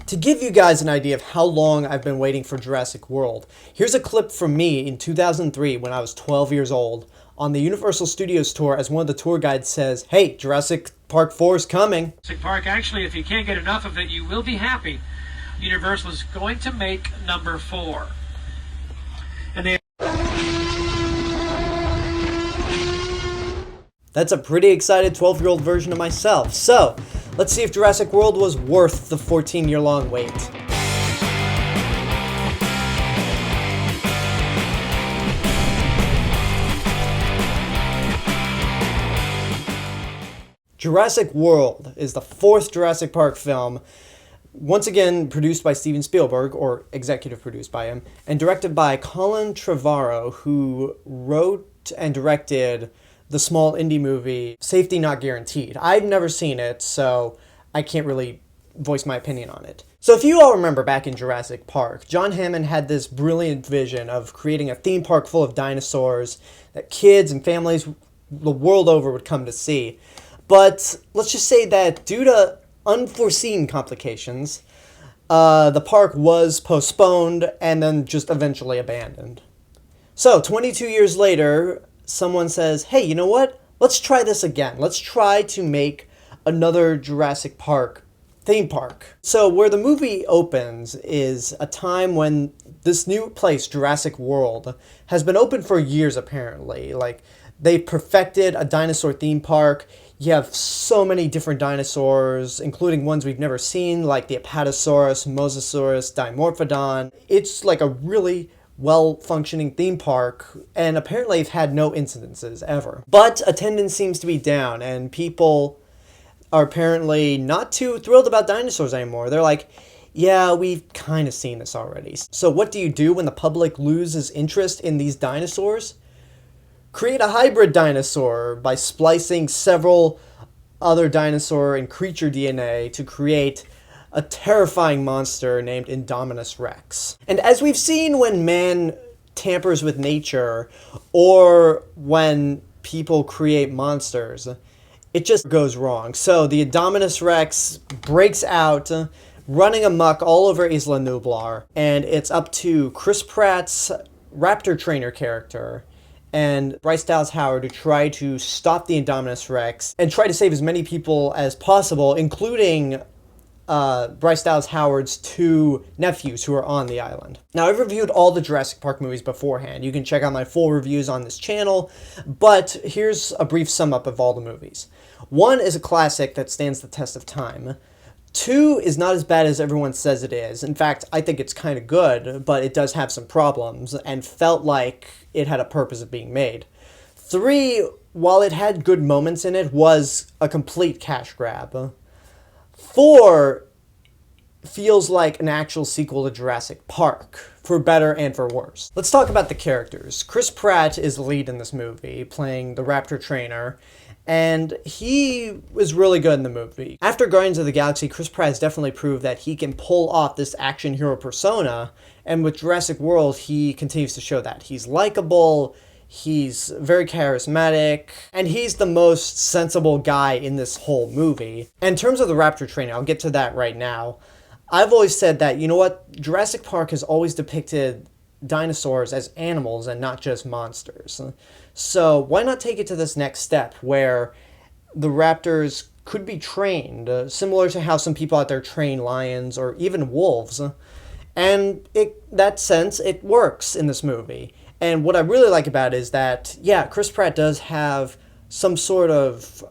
To give you guys an idea of how long I've been waiting for Jurassic World, here's a clip from me in 2003 when I was 12 years old on the Universal Studios tour as one of the tour guides says, "Hey, Jurassic Park 4 is coming." Jurassic Park, actually, if you can't get enough of it, you will be happy. Universal is going to make number 4. And they... That's a pretty excited 12-year-old version of myself. So, let's see if Jurassic World was worth the 14-year-long wait. Jurassic World is the 4th Jurassic Park film, once again produced by Steven Spielberg, or executive produced by him, and directed by Colin Trevorrow, who wrote and directed the small indie movie Safety Not Guaranteed. I've never seen it, so I can't really voice my opinion on it. So if you all remember back in Jurassic Park, John Hammond had this brilliant vision of creating a theme park full of dinosaurs that kids and families the world over would come to see. But let's just say that due to unforeseen complications, the park was postponed and then just eventually abandoned. So 22 years later, someone says, hey, you know what? Let's try this again. Let's try to make another Jurassic Park theme park. So where the movie opens is a time when this new place, Jurassic World, has been open for years apparently. Like, they perfected a dinosaur theme park. You have so many different dinosaurs, including ones we've never seen, like the Apatosaurus, Mosasaurus, Dimorphodon. It's like a really well-functioning theme park, and apparently they've had no incidences ever. But attendance seems to be down, and people are apparently not too thrilled about dinosaurs anymore. They're like, yeah, we've kind of seen this already. So what do you do when the public loses interest in these dinosaurs? Create a hybrid dinosaur by splicing several other dinosaur and creature DNA to create a terrifying monster named Indominus Rex. And as we've seen when man tampers with nature, or when people create monsters, it just goes wrong. So the Indominus Rex breaks out, running amok all over Isla Nublar, and it's up to Chris Pratt's raptor trainer character and Bryce Dallas Howard to try to stop the Indominus Rex and try to save as many people as possible, including Bryce Dallas Howard's 2 nephews who are on the island. Now, I've reviewed all the Jurassic Park movies beforehand. You can check out my full reviews on this channel, but here's a brief sum up of all the movies. 1 is a classic that stands the test of time. 2 is not as bad as everyone says it is. In fact, I think it's kind of good, but it does have some problems and felt like it had a purpose of being made. 3, while it had good moments in it, was a complete cash grab. 4 feels like an actual sequel to Jurassic Park, for better and for worse. Let's talk about the characters. Chris Pratt is the lead in this movie, playing the raptor trainer, and he was really good in the movie. After Guardians of the Galaxy, Chris Pratt has definitely proved that he can pull off this action hero persona, and with Jurassic World, he continues to show that. He's likable, he's very charismatic, and he's the most sensible guy in this whole movie. And in terms of the raptor trainer, I'll get to that right now. I've always said that, you know what, Jurassic Park has always depicted dinosaurs as animals and not just monsters. So why not take it to this next step where the raptors could be trained, similar to how some people out there train lions or even wolves. And that sense, it works in this movie. And what I really like about it is that, yeah, Chris Pratt does have some sort of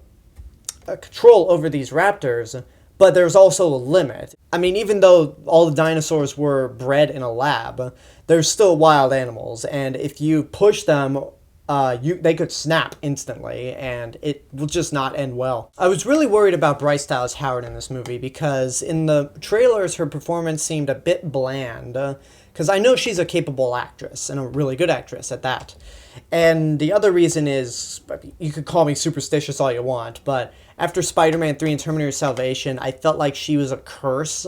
control over these raptors, but there's also a limit. I mean, even though all the dinosaurs were bred in a lab, they're still wild animals, and if you push them, they could snap instantly, and it will just not end well. I was really worried about Bryce Dallas Howard in this movie, because in the trailers, her performance seemed a bit bland, because I know she's a capable actress, and a really good actress at that. And the other reason is, you could call me superstitious all you want, but after Spider-Man 3 and Terminator Salvation, I felt like she was a curse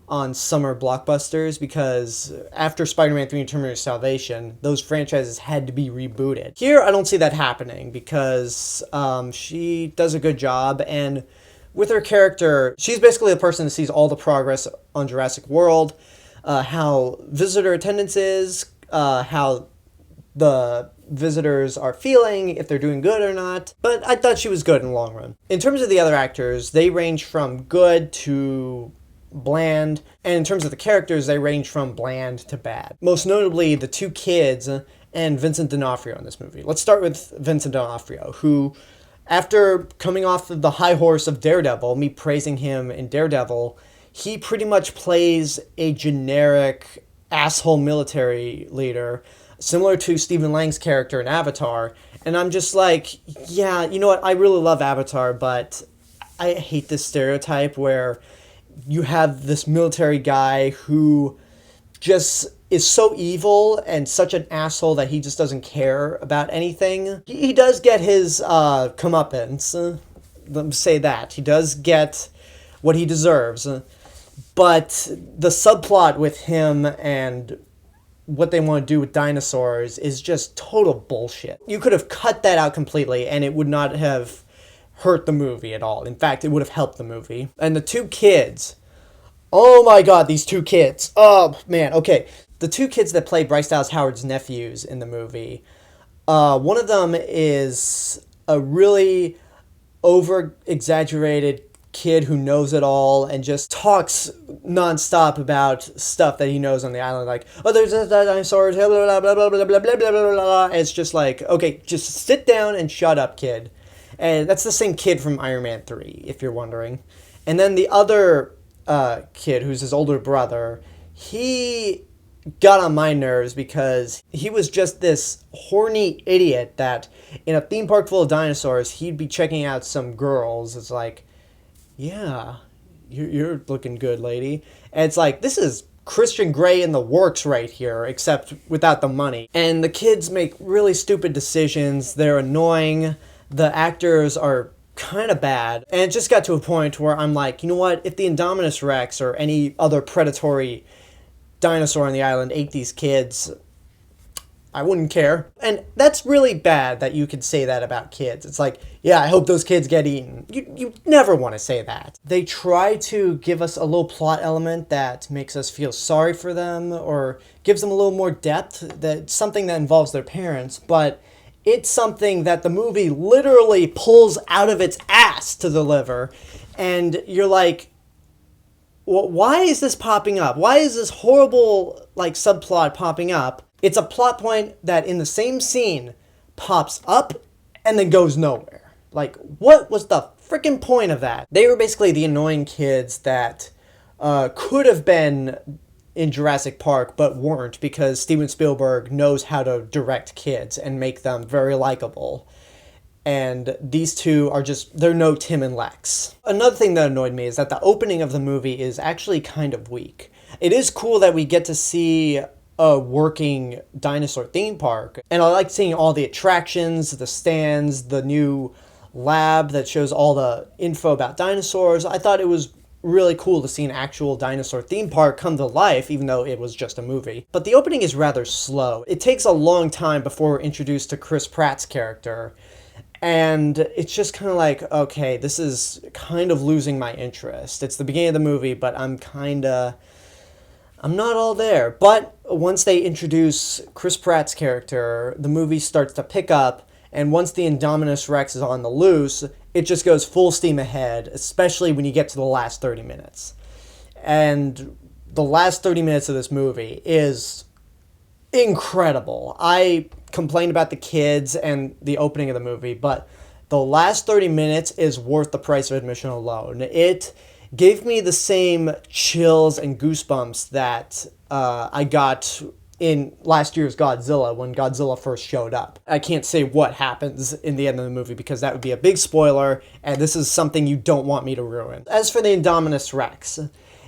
on summer blockbusters, because after Spider-Man 3 and Terminator Salvation, those franchises had to be rebooted. Here, I don't see that happening, because she does a good job, and With her character, she's basically the person that sees all the progress on Jurassic World, how visitor attendance is, how the visitors are feeling, if they're doing good or not. But I thought she was good in the long run. In terms of the other actors, they range from good to bland, and in terms of the characters, they range from bland to bad. Most notably, the two kids and Vincent D'Onofrio in this movie. Let's start with Vincent D'Onofrio, who, after coming off of the high horse of Daredevil, me praising him in Daredevil, he pretty much plays a generic asshole military leader, similar to Stephen Lang's character in Avatar. And I'm just like, yeah, you know what? I really love Avatar, but I hate this stereotype where you have this military guy who just is so evil and such an asshole that he just doesn't care about anything. He does get his comeuppance. Let me say that. He does get what he deserves. But the subplot with him and what they want to do with dinosaurs is just total bullshit. You could have cut that out completely and it would not have hurt the movie at all. In fact, it would have helped the movie. And the two kids, oh my god, these two kids. Oh man, okay. The two kids that play Bryce Dallas Howard's nephews in the movie, one of them is a really over-exaggerated kid who knows it all and just talks nonstop about stuff that he knows on the island, like, oh, there's dinosaurs, blah, blah, blah, blah, blah, blah, blah, blah, blah, blah. It's just like, okay, just sit down and shut up, kid. And that's the same kid from Iron Man 3, if you're wondering. And then the other kid, who's his older brother, he got on my nerves because he was just this horny idiot that in a theme park full of dinosaurs, he'd be checking out some girls. It's like, yeah, you're looking good, lady. And it's like, this is Christian Grey in the works right here, except without the money. And the kids make really stupid decisions. They're annoying. The actors are kind of bad. And it just got to a point where I'm like, you know what? If the Indominus Rex or any other predatory dinosaur on the island ate these kids, I wouldn't care. And that's really bad that you could say that about kids. It's like, yeah, I hope those kids get eaten. You never want to say that. They try to give us a little plot element that makes us feel sorry for them or gives them a little more depth, that's something that involves their parents, but it's something that the movie literally pulls out of its ass to deliver. And you're like, well, why is this popping up? Why is this horrible, like, subplot popping up? It's a plot point that in the same scene pops up and then goes nowhere. Like, what was the freaking point of that? They were basically the annoying kids that could have been in Jurassic Park but weren't, because Steven Spielberg knows how to direct kids and make them very likable. And these two are just, they're no Tim and Lex. Another thing that annoyed me is that the opening of the movie is actually kind of weak. It is cool that we get to see a working dinosaur theme park, and I like seeing all the attractions, the stands, the new lab that shows all the info about dinosaurs. I thought it was really cool to see an actual dinosaur theme park come to life, even though it was just a movie. But the opening is rather slow. It takes a long time before we're introduced to Chris Pratt's character. And it's just kind of like, okay, this is kind of losing my interest. It's the beginning of the movie, but I'm not all there. But once they introduce Chris Pratt's character, the movie starts to pick up, and once the Indominus Rex is on the loose, it just goes full steam ahead, especially when you get to the last 30 minutes. And the last 30 minutes of this movie is incredible. I complained about the kids and the opening of the movie, but the last 30 minutes is worth the price of admission alone. It gave me the same chills and goosebumps that I got in last year's Godzilla, when Godzilla first showed up. I can't say what happens in the end of the movie because that would be a big spoiler, and this is something you don't want me to ruin. As for the Indominus Rex,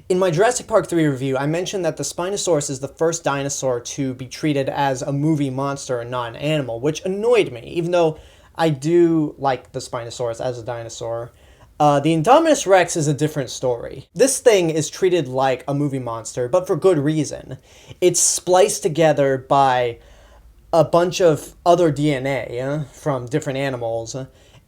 in my Jurassic Park 3 review, I mentioned that the Spinosaurus is the first dinosaur to be treated as a movie monster and not an animal, which annoyed me, even though I do like the Spinosaurus as a dinosaur. The Indominus Rex is a different story. This thing is treated like a movie monster, but for good reason. It's spliced together by a bunch of other DNA from different animals,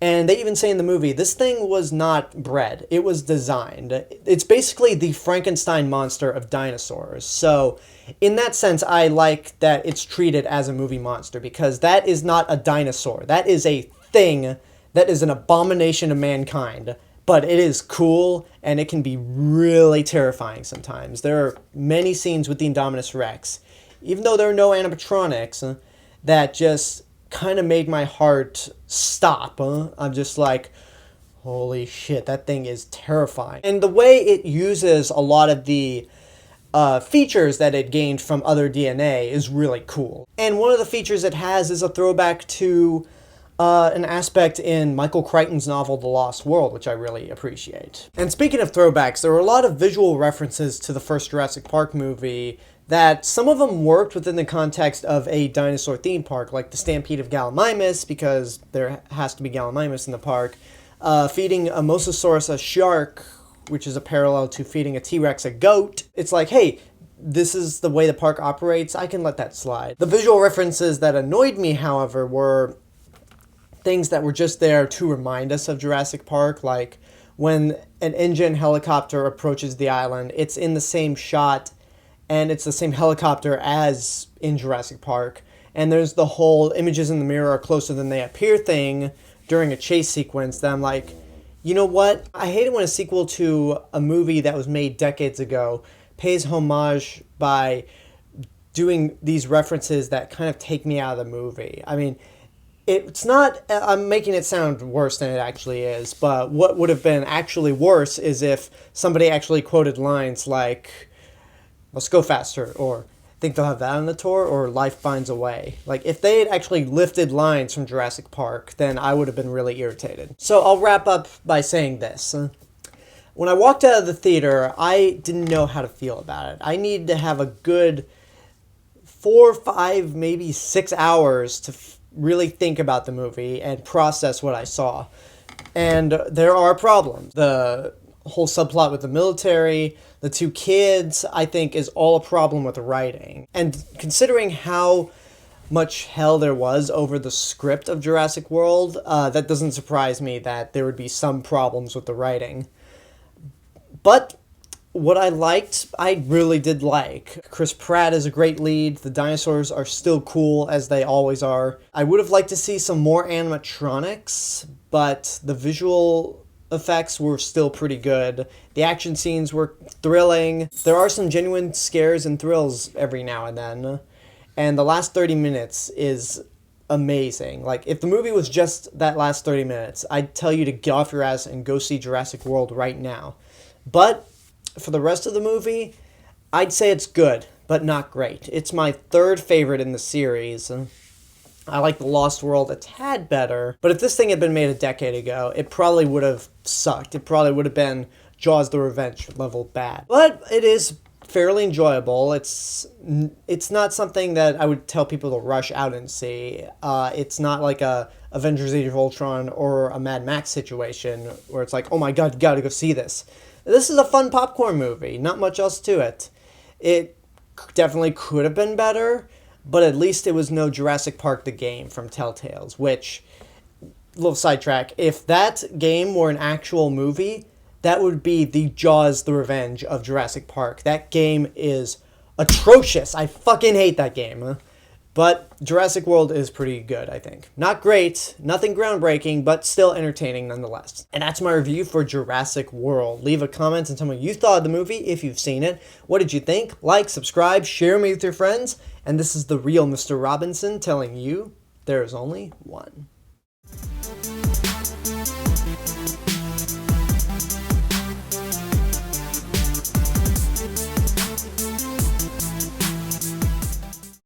And they even say in the movie, this thing was not bred, it was designed. It's basically the Frankenstein monster of dinosaurs. So, in that sense, I like that it's treated as a movie monster, because that is not a dinosaur. That is a thing that is an abomination of mankind. But it is cool, and it can be really terrifying sometimes. There are many scenes with the Indominus Rex, even though there are no animatronics, that just kind of made my heart stop. I'm just like, holy shit, that thing is terrifying. And the way it uses a lot of the features that it gained from other DNA is really cool. And one of the features it has is a throwback to an aspect in Michael Crichton's novel The Lost World, which I really appreciate. And speaking of throwbacks, there were a lot of visual references to the first Jurassic Park movie that some of them worked within the context of a dinosaur theme park, like the Stampede of Gallimimus, because there has to be Gallimimus in the park, feeding a Mosasaurus a shark, which is a parallel to feeding a T-Rex a goat. It's like, hey, this is the way the park operates, I can let that slide. The visual references that annoyed me, however, were things that were just there to remind us of Jurassic Park, like when an engine helicopter approaches the island, it's in the same shot and it's the same helicopter as in Jurassic Park. And there's the whole images in the mirror are closer than they appear thing during a chase sequence that I'm like, you know what? I hate it when a sequel to a movie that was made decades ago pays homage by doing these references that kind of take me out of the movie. I mean, it's not, I'm making it sound worse than it actually is, but what would have been actually worse is if somebody actually quoted lines like, let's go faster, or think they'll have that on the tour, or life finds a way. Like, if they had actually lifted lines from Jurassic Park, then I would have been really irritated. So I'll wrap up by saying this. When I walked out of the theater, I didn't know how to feel about it. I needed to have a good 4, 5, maybe 6 hours to really think about the movie and process what I saw. And there are problems. The whole subplot with the military, the two kids, I think is all a problem with the writing. And considering how much hell there was over the script of Jurassic World, that doesn't surprise me that there would be some problems with the writing. But what I liked, I really did like. Chris Pratt is a great lead. The dinosaurs are still cool, as they always are. I would have liked to see some more animatronics, but the visual effects were still pretty good. The action scenes were thrilling. There are some genuine scares and thrills every now and then. And the last 30 minutes is amazing. Like, if the movie was just that last 30 minutes, I'd tell you to get off your ass and go see Jurassic World right now. But for the rest of the movie, I'd say it's good, but not great. It's my third favorite in the series. I like The Lost World a tad better, but if this thing had been made a decade ago, it probably would have sucked. It probably would have been Jaws the Revenge level bad. But it is fairly enjoyable. It's not something that I would tell people to rush out and see. It's not like a Avengers Age of Ultron or a Mad Max situation where it's like, oh my god, you gotta go see this. This is a fun popcorn movie, not much else to it. It definitely could have been better, but at least it was no Jurassic Park the game from Telltales, which, little sidetrack, if that game were an actual movie, that would be the Jaws the Revenge of Jurassic Park. That game is atrocious. I fucking hate that game. But Jurassic World is pretty good, I think. Not great, nothing groundbreaking, but still entertaining nonetheless. And that's my review for Jurassic World. Leave a comment and tell me what you thought of the movie if you've seen it. What did you think? Like, subscribe, share me with your friends. And this is the real Mr. Robinson telling you there is only one.